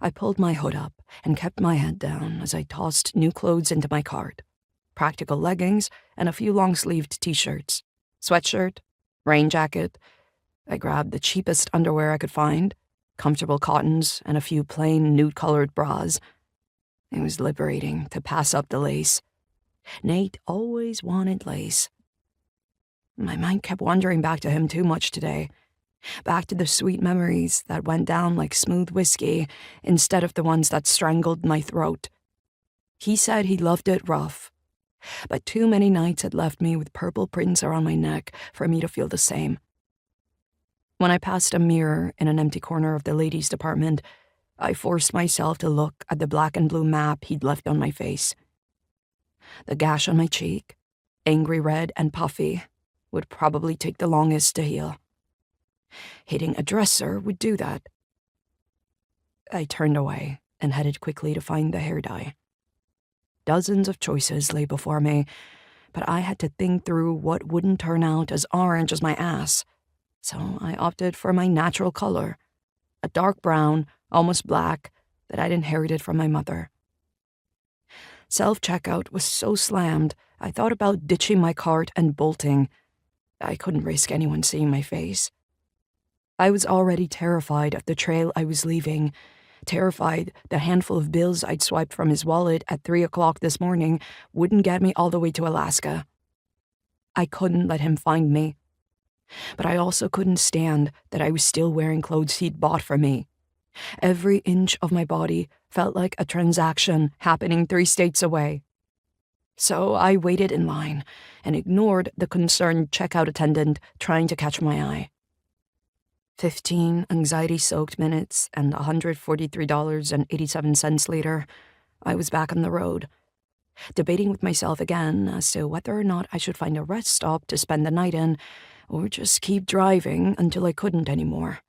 I pulled my hood up and kept my head down as I tossed new clothes into my cart. Practical leggings and a few long-sleeved t-shirts, sweatshirt, rain jacket. I grabbed the cheapest underwear I could find, comfortable cottons, and a few plain nude-colored bras. It was liberating to pass up the lace. Nate always wanted lace. My mind kept wandering back to him too much today. Back to the sweet memories that went down like smooth whiskey instead of the ones that strangled my throat. He said he loved it rough, but too many nights had left me with purple prints around my neck for me to feel the same. When I passed a mirror in an empty corner of the ladies' department, I forced myself to look at the black and blue map he'd left on my face. The gash on my cheek, angry red and puffy, would probably take the longest to heal. Hitting a dresser would do that. I turned away and headed quickly to find the hair dye. Dozens of choices lay before me, but I had to think through what wouldn't turn out as orange as my ass, so I opted for my natural color, a dark brown, almost black, that I'd inherited from my mother. Self-checkout was so slammed, I thought about ditching my cart and bolting. I couldn't risk anyone seeing my face. I was already terrified of the trail I was leaving, terrified the handful of bills I'd swiped from his wallet at 3 o'clock this morning wouldn't get me all the way to Alaska. I couldn't let him find me. But I also couldn't stand that I was still wearing clothes he'd bought for me. Every inch of my body felt like a transaction happening 3 states away. So I waited in line and ignored the concerned checkout attendant trying to catch my eye. 15 anxiety-soaked minutes and $143.87 later, I was back on the road, debating with myself again as to whether or not I should find a rest stop to spend the night in or just keep driving until I couldn't anymore.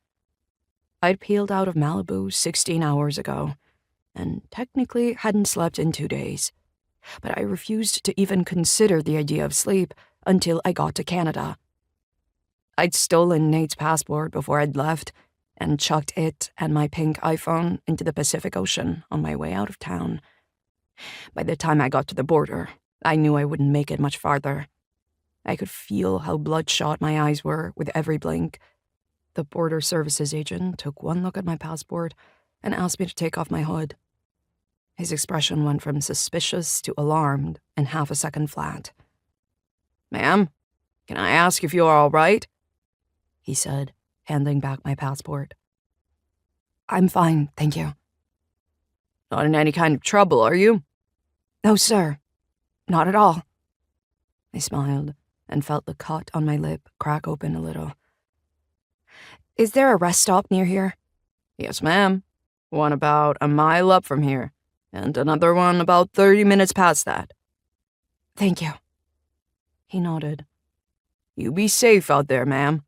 I'd peeled out of Malibu 16 hours ago, and technically hadn't slept in 2 days, but I refused to even consider the idea of sleep until I got to Canada. I'd stolen Nate's passport before I'd left and chucked it and my pink iPhone into the Pacific Ocean on my way out of town. By the time I got to the border, I knew I wouldn't make it much farther. I could feel how bloodshot my eyes were with every blink. The border services agent took one look at my passport and asked me to take off my hood. His expression went from suspicious to alarmed in half a second flat. "Ma'am, can I ask if you're all right?" he said, handing back my passport. "I'm fine, thank you." "Not in any kind of trouble, are you?" "No, sir. Not at all." I smiled and felt the cut on my lip crack open a little. "Is there a rest stop near here?" "Yes, ma'am. One about a mile up from here, and another one about 30 minutes past that." "Thank you." He nodded. "You be safe out there, ma'am."